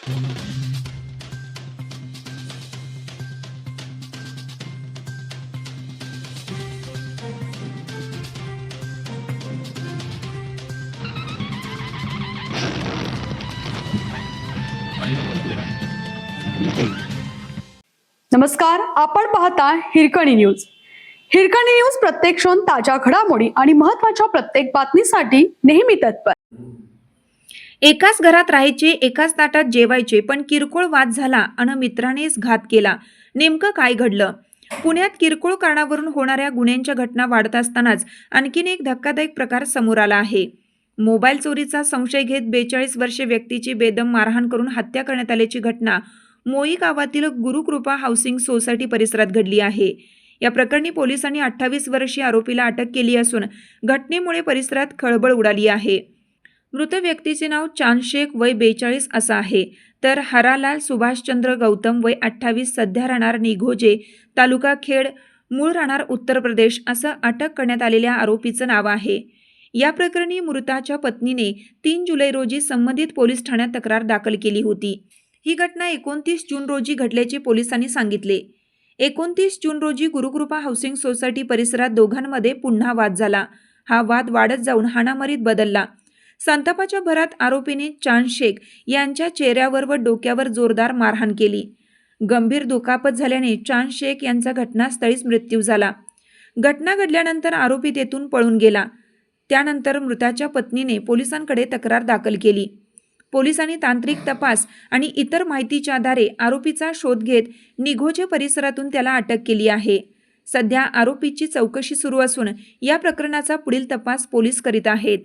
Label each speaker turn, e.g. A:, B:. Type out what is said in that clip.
A: नमस्कार, आपण पाहता हिरकणी न्यूज. हिरकणी न्यूज प्रत्येक क्षण ताज्या घडामोडी आणि महत्त्वाच्या प्रत्येक बातमीसाठी नेहमी तत्पर.
B: एकाच घरात राहायचे, एकाच ताटात जेवायचे, पण किरकोळ वाद झाला आणि मित्रानेच घात केला. नेमकं काय घडलं? पुण्यात किरकोळ कारणावरून होणाऱ्या गुन्ह्यांच्या घटना वाढत असतानाच आणखीन एक धक्कादायक प्रकार समोर आला आहे. मोबाईल चोरीचा संशय घेत 42 वर्षीय व्यक्तीची बेदम मारहाण करून हत्या करण्यात आल्याची घटना मोई गावातील गुरुकृपा हाऊसिंग सोसायटी परिसरात घडली आहे. या प्रकरणी पोलिसांनी 28 वर्षीय आरोपीला अटक केली असून घटनेमुळे परिसरात खळबळ उडाली आहे. मृत व्यक्तीचे नाव चांद शेख वय 42 असं आहे, तर हरालाल सुभाषचंद्र गौतम वय 28 सध्या राहणार निघोजे तालुका खेड मूळ राहणार उत्तर प्रदेश असं अटक करण्यात आलेल्या आरोपीचं नाव आहे. या प्रकरणी मृताच्या पत्नीने 3 जुलै रोजी संबंधित पोलीस ठाण्यात तक्रार दाखल केली होती. ही घटना 29 जून रोजी घडल्याचे पोलिसांनी सांगितले. 29 जून रोजी गुरुकृपा हाऊसिंग सोसायटी परिसरात दोघांमध्ये पुन्हा वाद झाला. हा वाद वाढत जाऊन हाणामारीत बदलला. संतापाच्या भरात आरोपीने चांद शेख यांच्या चेहऱ्यावर व डोक्यावर जोरदार मारहाण केली. गंभीर दुखापत झाल्याने चांद शेख यांचा घटनास्थळीच मृत्यू झाला. घटना घडल्यानंतर आरोपी तेथून पळून गेला. त्यानंतर मृताच्या पत्नीने पोलिसांकडे तक्रार दाखल केली. पोलिसांनी तांत्रिक तपास आणि इतर माहितीच्या आधारे आरोपीचा शोध घेत निघोजे परिसरातून त्याला अटक केली आहे. सध्या आरोपीची चौकशी सुरू असून या प्रकरणाचा पुढील तपास पोलीस करीत आहेत.